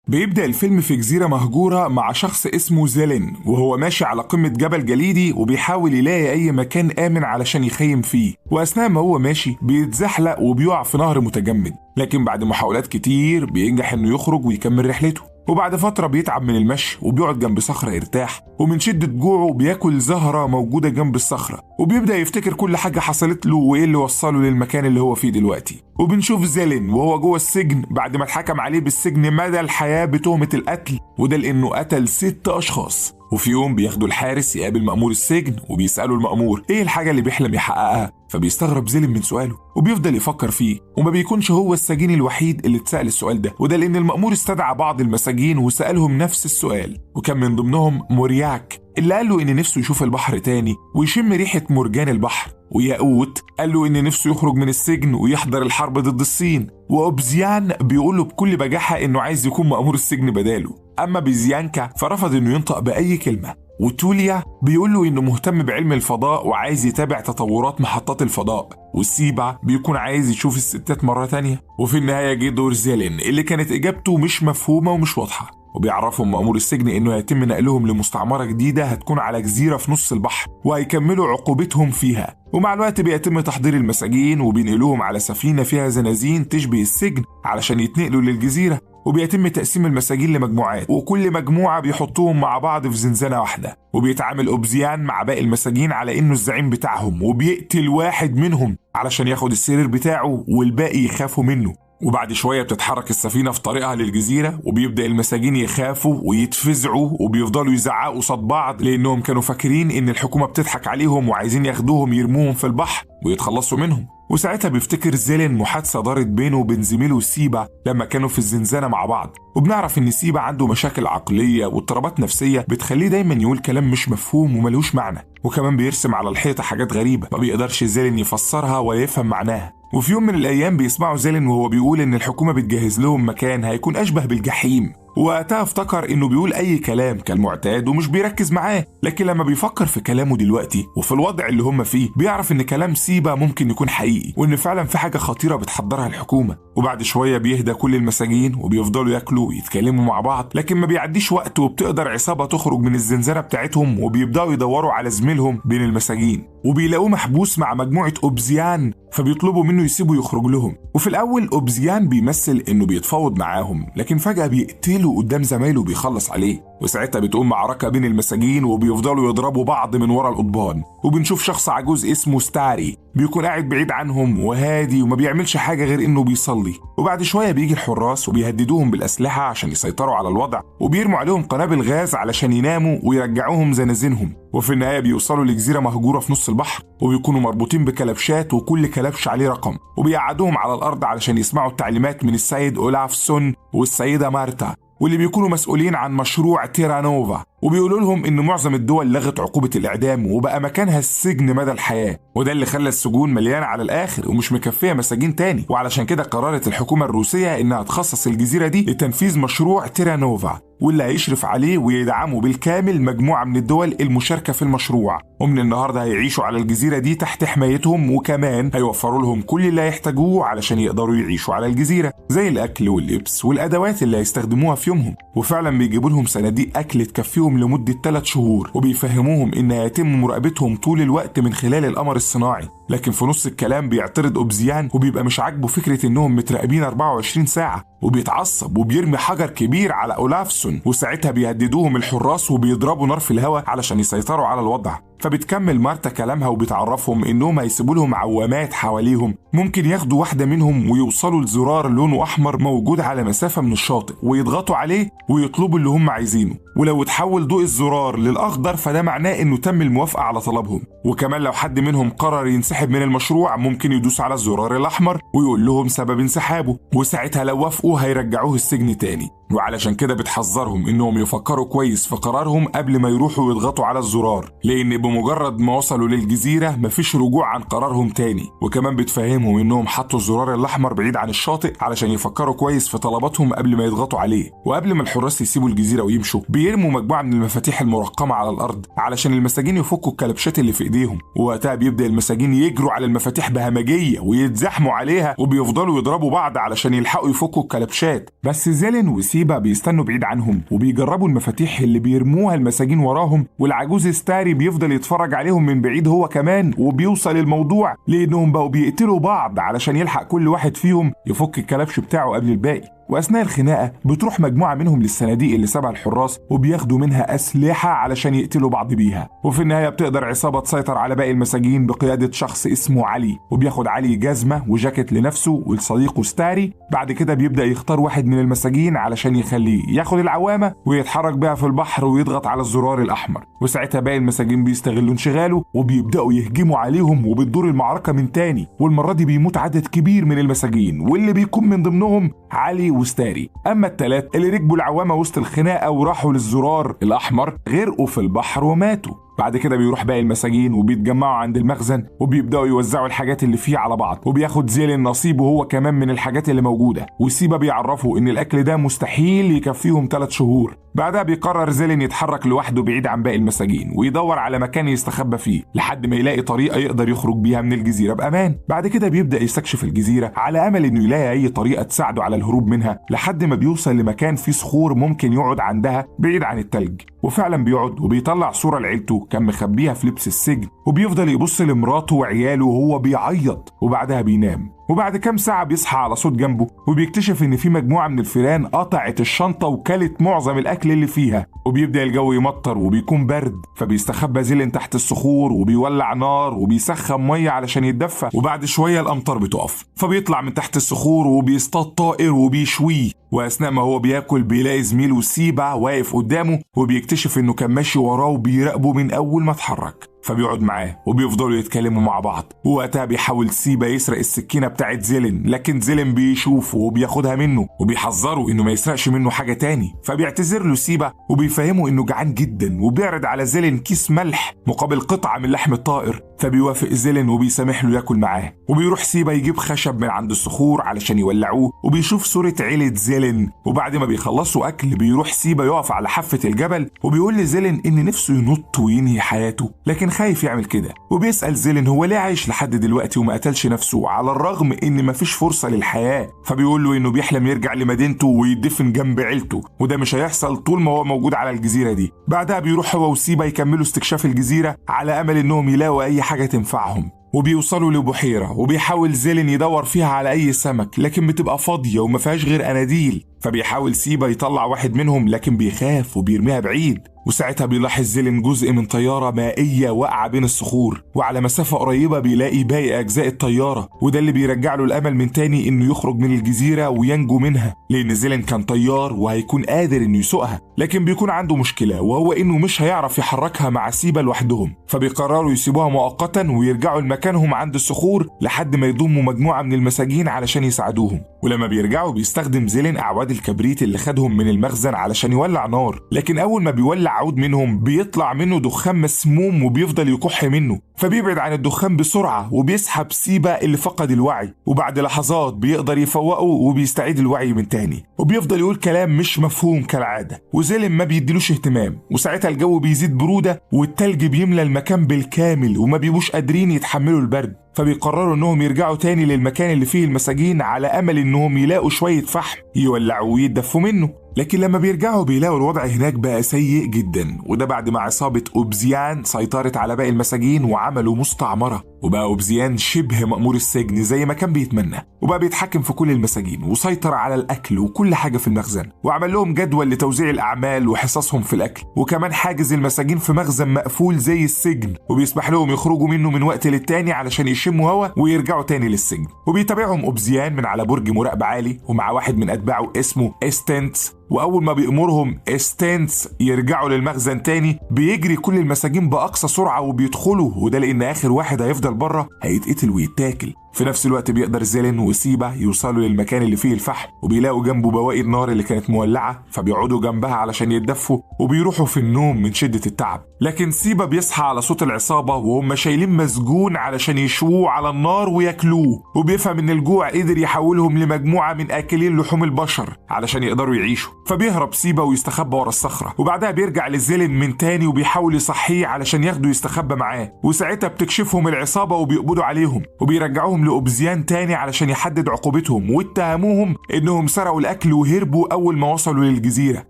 بيبدأ الفيلم في جزيرة مهجورة مع شخص اسمه زيلين، وهو ماشي على قمة جبل جليدي وبيحاول يلاقي أي مكان آمن علشان يخيم فيه. وأثناء ما هو ماشي بيتزحلق وبيقع في نهر متجمد، لكن بعد محاولات كتير بينجح إنه يخرج ويكمل رحلته. وبعد فترة بيتعب من المشي وبيقعد جنب صخرة يرتاح، ومن شدة جوعه بياكل زهرة موجودة جنب الصخرة، وبيبدأ يفتكر كل حاجة حصلت له وإيه اللي وصله للمكان اللي هو فيه دلوقتي. وبنشوف زيلين وهو جوه السجن بعد ما اتحكم عليه بالسجن مدى الحياة بتهمة القتل، وده لأنه قتل 6 أشخاص. وفي يوم بياخدوا الحارس يقابل مأمور السجن وبيسألوا المأمور ايه الحاجة اللي بيحلم يحققها، فبيستغرب زيلين من سؤاله وبيفضل يفكر فيه. وما بيكونش هو السجين الوحيد اللي اتسأل السؤال ده، وده لأن المأمور استدعى بعض المساجين وسألهم نفس السؤال، وكان من ضمنهم مورياك اللي قال له إن نفسه يشوف البحر تاني ويشم ريحة مرجان البحر، وياقوت قال له إن نفسه يخرج من السجن ويحضر الحرب ضد الصين، وأوبزيان بيقول له بكل بجاحة إنه عايز يكون مأمور السجن بداله. أما بيزيانكا فرفض إنه ينطق بأي كلمة، وتوليا بيقول له إنه مهتم بعلم الفضاء وعايز يتابع تطورات محطات الفضاء، والسيبا بيكون عايز يشوف الستات مرة تانية. وفي النهاية جه دور زيلين اللي كانت إجابته مش مفهومة ومش واضحة، وبيعرفهم مأمور السجن إنه هيتم نقلهم لمستعمرة جديدة هتكون على جزيرة في نص البحر، وهيكملوا عقوبتهم فيها. ومع الوقت بيتم تحضير المساجين وبينقلوهم على سفينة فيها زنازين تشبه السجن علشان يتنقلوا للجزيرة، وبيتم تقسيم المساجين لمجموعات، وكل مجموعة بيحطوهم مع بعض في زنزانة واحدة. وبيتعامل أوبزيان مع باقي المساجين على إنه الزعيم بتاعهم، وبيقتل واحد منهم علشان ياخد السرير بتاعه والباقي يخافوا منه. وبعد شوية بتتحرك السفينة في طريقها للجزيرة، وبيبدأ المساجين يخافوا ويتفزعوا وبيفضلوا يزعقوا قصاد بعض لأنهم كانوا فاكرين إن الحكومة بتضحك عليهم وعايزين ياخدوهم يرموهم في البحر ويتخلصوا منهم. وساعتها بيفتكر زيلين محادثة دارت بينه وبين زميله سيبا لما كانوا في الزنزانة مع بعض، وبنعرف إن سيبا عنده مشاكل عقلية واضطرابات نفسية بتخليه دايما يقول كلام مش مفهوم وملوش معنى، وكمان بيرسم على الحيطة حاجات غريبة ما بيقدرش زيلين يفسرها ولا يفهم معناها. وفي يوم من الأيام بيسمعوا زيلين وهو بيقول إن الحكومة بتجهز لهم مكان هيكون أشبه بالجحيم، ووقتها افتكر إنه بيقول أي كلام كالمعتاد ومش بيركز معاه. لكن لما بيفكر في كلامه دلوقتي وفي الوضع اللي هم فيه بيعرف إن كلام سيبا ممكن يكون حقيقي، وإن فعلا في حاجة خطيرة بتحضرها الحكومة. وبعد شوية بيهدى كل المساجين وبيفضلوا ياكلوا ويتكلموا مع بعض، لكن ما بيعديش وقت وبتقدر عصابة تخرج من الزنزانة بتاعتهم وبيبدأوا يدوروا على زميلهم بين المساجين، وبيلاقوه محبوس مع مجموعة أوبزيان، فبيطلبوا منه يسيبوا يخرج لهم. وفي الأول أوبزيان بيمثل إنه بيتفاوض معاهم، لكن فجأة بيقتله قدام زمايله وبيخلص عليه. وساعتها بتقوم معركة بين المساجين وبيفضلوا يضربوا بعض من ورا القضبان، وبنشوف شخص عجوز اسمه ستاري بيكون قاعد بعيد عنهم وهادي وما بيعملش حاجة غير إنه بيصلي. وبعد شوية بيجي الحراس وبيهددوهم بالأسلحة عشان يسيطروا على الوضع، وبيرموا عليهم قنابل غاز علشان يناموا ويرجعوهم زنازينهم. وفي النهاية بيوصلوا لجزيرة مهجورة في نص البحر، وبيكونوا مربوطين بكلبشات وكل كلبش عليه رقم، وبيقعدوهم على الأرض علشان يسمعوا التعليمات من السيد أولافسون والسيدة مارتا واللي بيكونوا مسؤولين عن مشروع تيرانوفا. وبيقولوا لهم إن معظم الدول لغت عقوبة الإعدام وبقى مكانها السجن مدى الحياة، وده اللي خلى السجون مليانة على الآخر ومش مكفية مساجين تاني. وعلشان كده قررت الحكومة الروسية إنها تخصص الجزيرة دي لتنفيذ مشروع تيرانوفا، واللي هيشرف عليه ويدعمه بالكامل مجموعة من الدول المشاركة في المشروع. ومن النهاردة هيعيشوا على الجزيرة دي تحت حمايتهم، وكمان هيوفروا لهم كل اللي يحتاجوه علشان يقدروا يعيشوا على الجزيرة، زي الأكل واللبس والأدوات اللي هيستخدموها في يومهم. وفعلا بيجيبوا لهم صناديق أكل تكفيهم لمدة 3 شهور، وبيفهموهم إن هيتم مراقبتهم طول الوقت من خلال القمر الصناعي. لكن في نص الكلام بيعترض أوبزيان وبيبقى مش عاجبه فكرة إنهم متراقبين 24 ساعة، وبيتعصب وبيرمي حجر كبير على أولافسون، وساعتها بيهددوهم الحراس وبيضربوا نار في الهواء علشان يسيطروا على الوضع. فبتكمل مارتا كلامها وبتعرفهم إنهم هيسيبوا لهم عوامات حواليهم ممكن ياخدوا واحدة منهم ويوصلوا لزرار لونه أحمر موجود على مسافة من الشاطئ، ويضغطوا عليه ويطلبوا اللي هم عايزينه، ولو اتحول ضوء الزرار للأخضر فده معناه إنه تم الموافقة على طلبهم. وكمان لو حد منهم قرر ينسحب من المشروع ممكن يدوس على الزرار الأحمر ويقول لهم سبب انسحابه، وساعتها لو وافقوا هيرجعوه السجن تاني. وعلشان كده بتحذرهم إنهم يفكروا كويس في قرارهم قبل ما يروحوا يضغطوا على الزرار، لأن بمجرد ما وصلوا للجزيرة مفيش رجوع عن قرارهم تاني. وكمان بتفهمهم إنهم حطوا الزرار الأحمر بعيد عن الشاطئ علشان يفكروا كويس في طلباتهم قبل ما يضغطوا عليه. وقبل ما الحراس يسيبوا الجزيرة ويمشوا بيرموا مجموعة من المفاتيح المرقمة على الأرض علشان المساجين يفكوا الكلبشات اللي في إيديهم، ووقتها بيبدأ المساجين يجروا على المفاتيح بهمجية ويتزحموا عليها، وبيفضلوا يضربوا بعض علشان يلحقوا يفكوا الكلبشات. بس زيلين وسيبا بيستنوا بعيد عنهم وبيجربوا المفاتيح اللي بيرموها المساجين وراهم، والعجوز ستاري بيفضل يتفرج عليهم من بعيد هو كمان، وبيوصل الموضوع لانهم بقوا بيقتلوا بعض علشان يلحق كل واحد فيهم يفك الكلبش بتاعه قبل الباقي. واثناء الخناقه بتروح مجموعه منهم للصناديق اللي سابها الحراس وبياخدوا منها اسلحه علشان يقتلوا بعض بيها، وفي النهايه بتقدر عصابه تسيطر على باقي المساجين بقياده شخص اسمه علي، وبياخد علي جزمه وجاكيت لنفسه ولصديقه ستاري. بعد كده بيبدا يختار واحد من المساجين علشان يخليه ياخد العوامه ويتحرك بيها في البحر ويضغط على الزرار الاحمر، وساعتها باقي المساجين بيستغلوا انشغاله وبيبداوا يهجموا عليهم، وبتدور المعركه من تاني، والمره دي بيموت عدد كبير من المساجين واللي بيكون من ضمنهم علي وستاري. اما الثلاث اللي ركبوا العوامه وسط الخناقه وراحوا للزرار الاحمر غرقوا في البحر وماتوا. بعد كده بيروح باقي المساجين وبيتجمعوا عند المخزن وبيبداوا يوزعوا الحاجات اللي فيه على بعض، وبياخد زيلين نصيبه هو كمان من الحاجات اللي موجوده، وسيبا بيعرفوا ان الاكل ده مستحيل يكفيهم 3 شهور. بعدها بيقرر زيلين يتحرك لوحده بعيد عن باقي المساجين ويدور على مكان يستخبى فيه لحد ما يلاقي طريقه يقدر يخرج بيها من الجزيره بامان. بعد كده بيبدا يستكشف الجزيره على امل انه يلاقي اي طريقه تساعده على الهروب منها، لحد ما بيوصل لمكان فيه صخور ممكن يقعد عندها بعيد عن التلج. وفعلا بيقعد وبيطلع صوره لعيلته كان مخبيها في لبس السجن، وبيفضل يبص لمراته وعياله وهو بيعيط، وبعدها بينام. وبعد كام ساعة بيصحى على صوت جنبه وبيكتشف ان في مجموعة من الفيران قطعت الشنطة وكلت معظم الاكل اللي فيها، وبيبدأ الجو يمطر وبيكون برد، فبيستخبى زيلين تحت الصخور وبيولع نار وبيسخن مية علشان يتدفى. وبعد شوية الامطار بتقف فبيطلع من تحت الصخور وبيصطاد طائر وبيشويه، واثناء ما هو بياكل بيلاقي زميله سيبا واقف قدامه وبيكتشف انه كان ماشي وراه وبيراقبه من اول ما اتحرك، فبيقعد معاه وبيفضلوا يتكلموا مع بعض. ووقتها بيحاول سيبا يسرق السكينة بتاعت زيلين، لكن زيلين بيشوفه وبياخدها منه وبيحذره انه ما يسرقش منه حاجة تاني، فبيعتذر له سيبا وبيفهمه انه جعان جدا وبيعرض على زيلين كيس ملح مقابل قطعة من لحم الطائر، فبيوافق زيلين وبيسامح له ياكل معاه. وبيروح سيبا يجيب خشب من عند الصخور علشان يولعوه، وبيشوف صورة عيلة زيلين. وبعد ما بيخلصوا اكل بيروح سيبا يقف على حافة الجبل وبيقول لزيلين ان نفسه ينط وينهي حياته، لكن خايف يعمل كده. وبيسأل زيلين هو ليه عايش لحد دلوقتي وما قتلش نفسه على الرغم ان مفيش فرصة للحياة، فبيقول له انه بيحلم يرجع لمدينته ويدفن جنب عيلته، وده مش هيحصل طول ما هو موجود على الجزيرة دي. بعدها بيروح هو وسيبا يكملوا استكشاف الجزيرة على امل انهم يلاقوا اي حاجة تنفعهم، وبيوصلوا لبحيرة وبيحاول زيلين يدور فيها على أي سمك، لكن بتبقى فاضية وما فيهاش غير أناديل، فبيحاول سيبا يطلع واحد منهم لكن بيخاف وبيرميها بعيد. وساعتها بيلاحظ زيلين جزء من طيارة مائية واقعة بين الصخور، وعلى مسافة قريبة بيلاقي باقي أجزاء الطيارة، وده اللي بيرجع له الأمل من تاني إنه يخرج من الجزيرة وينجو منها، لأن زيلين كان طيار وهيكون قادر إنه يسوقها، لكن بيكون عنده مشكلة وهو إنه مش هيعرف يحركها مع سيبا لوحدهم، فبيقرروا يسيبوها مؤقتا ويرجعوا لمكانهم عند الصخور لحد ما يضموا مجموعة من المساجين علشان يساعدوهم. ولما بيرجعوا بيستخدم زيلين أعواد الكبريت اللي خدهم من المخزن علشان يولع نار، لكن أول ما بيولع عود منهم بيطلع منه دخان مسموم وبيفضل يكح منه، فبيبعد عن الدخان بسرعة وبيسحب سيبا اللي فقد الوعي، وبعد لحظات بيقدر يفوقه وبيستعيد الوعي من تاني، وبيفضل يقول كلام مش مفهوم كالعادة، وزيلين ما بيديلوش اهتمام. وساعتها الجو بيزيد برودة والتلج بيملى المكان بالكامل وما بيبوش قادرين يتحملوا البرد، فبيقرروا انهم يرجعوا تاني للمكان اللي فيه المساجين على امل انهم يلاقوا شوية فحم يولعوا ويدفوا منه. لكن لما بيرجعوا بيلاقوا الوضع هناك بقى سيء جدا، وده بعد ما عصابة أوبزيان سيطرت على باقي المساجين وعملوا مستعمرة، وبقى أوبزيان شبه مأمور السجن زي ما كان بيتمنى، وبقى بيتحكم في كل المساجين وسيطر على الأكل وكل حاجة في المخزن، وعمل لهم جدول لتوزيع الأعمال وحصصهم في الأكل، وكمان حاجز المساجين في مخزن مقفول زي السجن وبيسمح لهم يخرجوا منه من وقت للتاني علشان يشموا هوا ويرجعوا تاني للسجن. وبيتابعهم أوبزيان من على برج مراقبة عالي ومع واحد من أتباعه اسمه استنتس، وأول ما بيأمرهم استنتس يرجعوا للمخزن تاني بيجري كل المساجين بأقصى سرعة وبيدخلوا، وده لأن آخر واحد هيفضل بره هيتقتل ويتاكل. في نفس الوقت بيقدر زيلين وسيبا يوصلوا للمكان اللي فيه الفحم وبيلاقوا جنبه بواقي النار اللي كانت مولعة، فبيقعدوا جنبها علشان يتدفوا وبيروحوا في النوم من شدة التعب. لكن سيبا بيصحى على صوت العصابة وهم شايلين مسجون علشان يشووه على النار وياكلوه، وبيفهم ان الجوع قدر يحولهم لمجموعة من آكلين لحوم البشر علشان يقدروا يعيشوا، فبيهرب سيبا ويستخبى ورا الصخرة، وبعدها بيرجع لزيلين من تاني وبيحاول يصحيه علشان ياخده يستخبى معاه، وساعتها بتكشفهم العصابة وبيقبضوا عليهم وبيرجعوهم يقابلوا أوبزيان تاني علشان يحدد عقوبتهم، واتهموهم انهم سرقوا الاكل وهربوا اول ما وصلوا للجزيرة.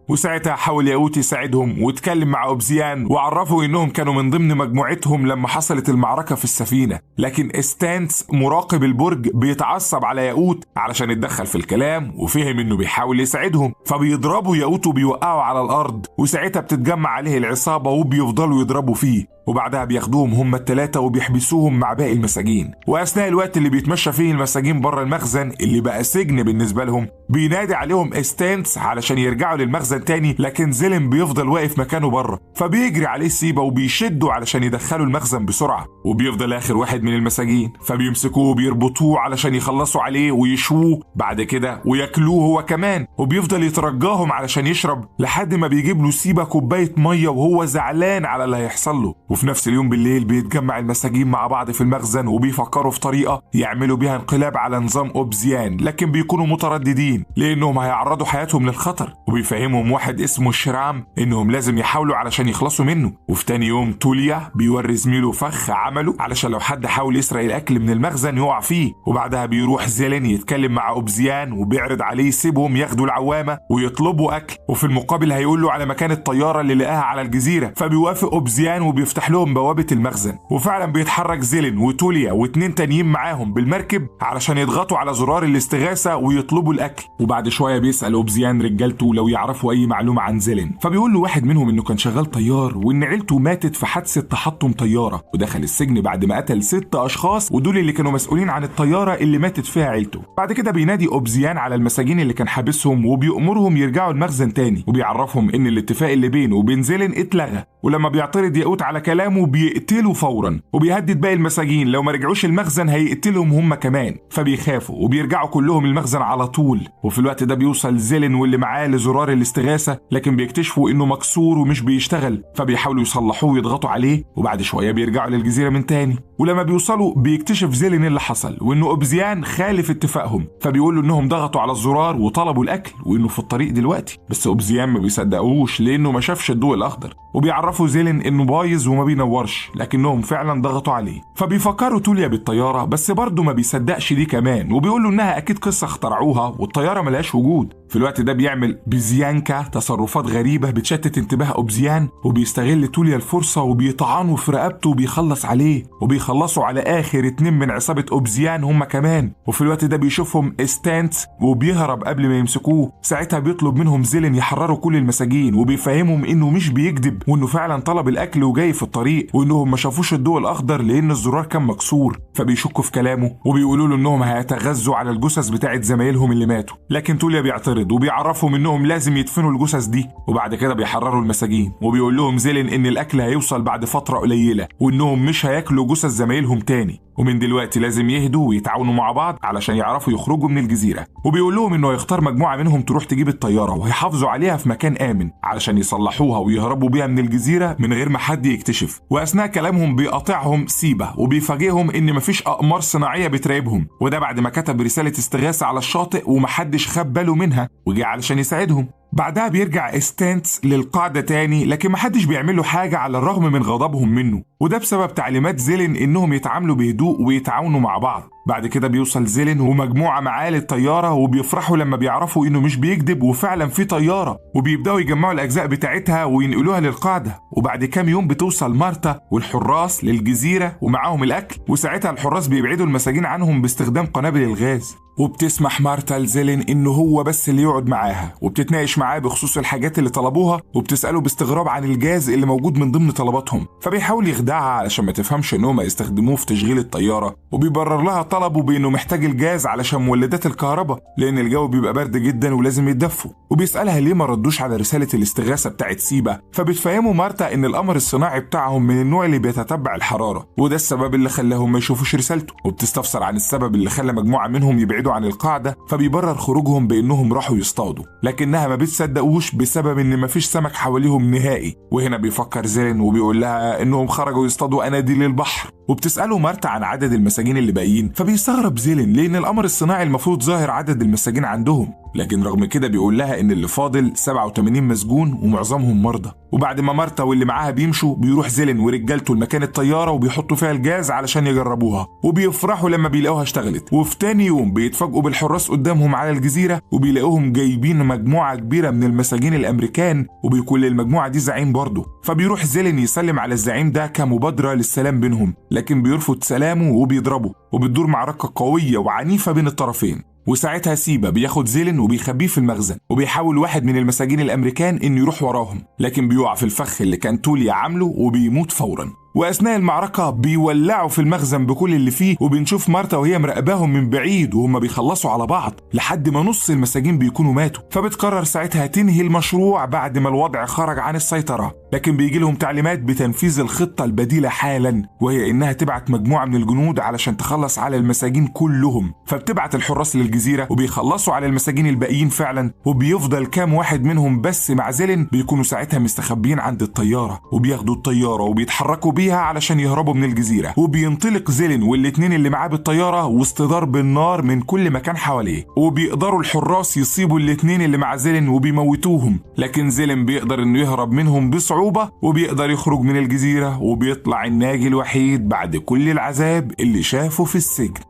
وساعتها حاول ياقوت يساعدهم واتكلم مع أوبزيان وعرفوا انهم كانوا من ضمن مجموعتهم لما حصلت المعركة في السفينة. لكن ستانس مراقب البرج بيتعصب على ياقوت علشان يتدخل في الكلام، وفهم انه بيحاول يساعدهم، فبيضربوا ياقوت وبيوقعوا على الارض. وساعتها بتتجمع عليه العصابة وبيفضلوا يضربوا فيه، وبعدها بياخدوهم هم الثلاثة وبيحبسوهم مع باقي المساجين. وأثناء الوقت اللي بيتمشى فيه المساجين بره المخزن اللي بقى سجن بالنسبة لهم، بينادي عليهم ستانس علشان يرجعوا للمخزن تاني، لكن زيلين بيفضل واقف مكانه بره، فبيجري عليه سيبا وبيشده علشان يدخلوا المخزن بسرعة. وبيفضل آخر واحد من المساجين، فبيمسكوه وبيربطوه علشان يخلصوا عليه ويشووه بعد كده وياكلوه هو كمان. وبيفضل يترجاهم علشان يشرب لحد ما بيجيب له سيبا كوباية مية وهو زعلان على اللي هيحصل له. وفي نفس اليوم بالليل بيتجمع المساجين مع بعض في المخزن وبيفكروا في طريقة يعملوا بيها انقلاب على نظام أوبزيان، لكن بيكونوا مترددين لأنهم هيعرضوا حياتهم للخطر. وبيفهمهم واحد اسمه الشرام إنهم لازم يحاولوا علشان يخلصوا منه. وفي تاني يوم توليا بيوري زميله فخ عمله علشان لو حد حاول يسرق الأكل من المخزن يقع فيه. وبعدها بيروح زيلين يتكلم مع أوبزيان وبيعرض عليه يسيبهم ياخدوا العوامة ويطلبوا أكل، وفي المقابل هيقول له على مكان الطيارة اللي لقاها على الجزيرة. فبيوافق أوبزيان وبيفتح لهم بوابة المخزن، وفعلا بيتحرك زيلين وتوليا واتنين تانيين معاهم بالمركب علشان يضغطوا على زرار الاستغاثة ويطلبوا الأكل. وبعد شوية بيسأل أوبزيان رجالته لو يعرفوا أي معلومة عن زيلين، فبيقول له واحد منهم إنه كان شغال طيار وإن عيلته ماتت في حادثة تحطم طيارة، ودخل السجن بعد ما قتل 6 أشخاص، ودول اللي كانوا مسؤولين عن الطيارة اللي ماتت فيها عيلته. بعد كده بينادي أوبزيان على المساجين اللي كان حابسهم وبيأمرهم يرجعوا المخزن تاني، وبيعرفهم إن الاتفاق اللي بينه وبين زيلين اتلغى. ولما بيعترض ياقوت على كلامه بيقتله فورا، وبيهدد باقي المساجين لو ما رجعوش المخزن هيقتلهم هم كمان. فبيخافوا وبيرجعوا كلهم المخزن على طول. وفي الوقت ده بيوصل زيلين واللي معاه لزرار الاستغاثة، لكن بيكتشفوا انه مكسور ومش بيشتغل، فبيحاولوا يصلحوه ويضغطوا عليه. وبعد شوية بيرجعوا للجزيرة من تاني، ولما بيوصلوا بيكتشف زيلين اللي حصل وانه أوبزيان خالف اتفاقهم. فبيقولوا انهم ضغطوا على الزرار وطلبوا الاكل وانه في الطريق دلوقتي، بس أوبزيان ما بيصدقوش لانه ما شافش الضوء الاخضر. وبيعرفوا زيلين انه بايظ وما بينورش، لكنهم فعلا ضغطوا عليه. فبيفكروا توليا بالطيارة، بس برضه ما بيصدقش دي كمان، وبيقولوا انها اكيد قصة اخترعوها والطيارة ملهاش وجود. في الوقت ده بيعمل بيزيانكا تصرفات غريبة بتشتت انتباه أوبزيان، وبيستغل توليا الفرصة وبيطعنوا في رقبته وبيخلص عليه، وبيخلصوا على آخر 2 من عصابة أوبزيان هم كمان. وفي الوقت ده بيشوفهم ستانس وبيهرب قبل ما يمسكوه. ساعتها بيطلب منهم زيلين يحرروا كل المساجين، وبيفهمهم انه مش بيكذب وانه فعلا طلب الاكل وجاي في الطريق، وانهم ما شافوش الضوء الاخضر لان الزرار كان مكسور. فبيشكوا في كلامه وبيقولوا له انهم هيتغذوا على الجثث بتاعت زمايلهم اللي ماتوا، لكن توليا بيعترض وبيعرفهم انهم لازم يدفنوا الجثث دي. وبعد كده بيحرروا المساجين، وبيقول لهم زيلين ان الاكل هيوصل بعد فترة قليلة وانهم مش هياكلوا جثث زمايلهم تاني، ومن دلوقتي لازم يهدوا ويتعاونوا مع بعض علشان يعرفوا يخرجوا من الجزيرة. وبيقول لهم انه هيختار مجموعة منهم تروح تجيب الطيارة وهيحافظوا عليها في مكان آمن علشان يصلحوها ويهربوا بيها من الجزيرة من غير ما حد يكتشف. واثناء كلامهم بيقاطعهم سيبا وبيفاجئهم ان مفيش اقمار صناعية بتراقبهم، وده بعد ما كتب رسالة استغاثة على الشاطئ ومحدش خد باله منها وجي علشان يساعدهم. بعدها بيرجع ستانس للقاعدة تاني، لكن محدش بيعمله حاجة على الرغم من غضبهم منه، وده بسبب تعليمات زيلين انهم يتعاملوا بهدوء ويتعاونوا مع بعض. بعد كده بيوصل زيلين ومجموعة معاه للطيارة، وبيفرحوا لما بيعرفوا انه مش بيكذب وفعلا في طيارة، وبيبدأوا يجمعوا الاجزاء بتاعتها وينقلوها للقاعدة. وبعد كام يوم بتوصل مارتا والحراس للجزيرة ومعاهم الاكل، وساعتها الحراس بيبعدوا المساجين عنهم باستخدام قنابل الغاز. وبتسمح مارتا لزيلين انه هو بس اللي يقعد معاها، وبتتناقش معاه بخصوص الحاجات اللي طلبوها، وبتسأله باستغراب عن الجاز اللي موجود من ضمن طلباتهم. فبيحاول يخدعها علشان ما تفهمش انهم هيستخدموه في تشغيل الطيارة، وبيبرر لها طلبه بانه محتاج الجاز علشان مولدات الكهرباء لان الجو بيبقى برد جدا ولازم يتدفوا. وبيسألها ليه ما ردوش على رسالة الاستغاثة بتاعت سيبا، فبتفهموا مارتا ان القمر الصناعي بتاعهم من النوع اللي بيتتبع الحرارة، وده السبب اللي خلاهم ما يشوفوش رسالته. وبتستفسر عن السبب اللي خلى مجموعة منهم يبعدوا عن القاعدة، فبيبرر خروجهم بانهم راحوا يصطادوا، لكنها ما بتصدقوش بسبب ان مفيش سمك حواليهم نهائي. وهنا بيفكر زيلين وبيقول لها انهم خرجوا يصطادوا اناديل البحر. وبتسأله مارتا عن عدد المساجين اللي باقيين، فبيستغرب زيلين لان القمر الصناعي المفروض ظاهر عدد المساجين عندهم، لكن رغم كده بيقول لها ان اللي فاضل 87 مسجون ومعظمهم مرضى. وبعد ما مارتا واللي معاها بيمشوا بيروح زيلين ورجالته لمكان الطياره وبيحطوا فيها الجاز علشان يجربوها، وبيفرحوا لما بيلاقوها اشتغلت. وفي تاني يوم بيتفاجئوا بالحراس قدامهم على الجزيره وبيلاقوهم جايبين مجموعه كبيره من المساجين الامريكان، وبيكون للمجموعه دي زعيم برضه. فبيروح زيلين يسلم على الزعيم ده كمبادره للسلام بينهم، لكن بيرفض سلامه وبيضربه، وبتدور معركه قويه وعنيفه بين الطرفين. وساعتها سيبا بياخد زيلين وبيخبيه في المخزن، وبيحاول واحد من المساجين الامريكان انه يروح وراهم، لكن بيقع في الفخ اللي كان توليا عامله وبيموت فورا. واثناء المعركه بيولعوا في المخزن بكل اللي فيه، وبنشوف مارتا وهي مراقباهم من بعيد وهم بيخلصوا على بعض لحد ما نص المساجين بيكونوا ماتوا. فبتقرر ساعتها تنهي المشروع بعد ما الوضع خرج عن السيطره، لكن بيجي لهم تعليمات بتنفيذ الخطه البديله حالا، وهي انها تبعت مجموعه من الجنود علشان تخلص على المساجين كلهم. فبتبعت الحراس للجزيره وبيخلصوا على المساجين الباقيين فعلا، وبيفضل كام واحد منهم بس مع زيلين بيكونوا ساعتها مستخبيين عند الطياره، وبياخدوا الطياره وبيتحركوا بيها علشان يهربوا من الجزيرة. وبينطلق زيلين والاتنين اللي معاه بالطيارة وسط ضرب النار من كل مكان حواليه، وبيقدروا الحراس يصيبوا الاتنين اللي مع زيلين وبيموتوهم، لكن زيلين بيقدر انه يهرب منهم بصعوبة وبيقدر يخرج من الجزيرة، وبيطلع الناجي الوحيد بعد كل العذاب اللي شافه في السجن.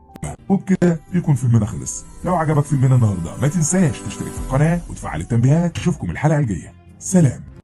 وبكده يكون فيلمنا خلص. لو عجبك فيلمنا النهارده ما تنساش تشترك في القناة وتفعل التنبيهات. اشوفكم الحلقة الجاية. سلام.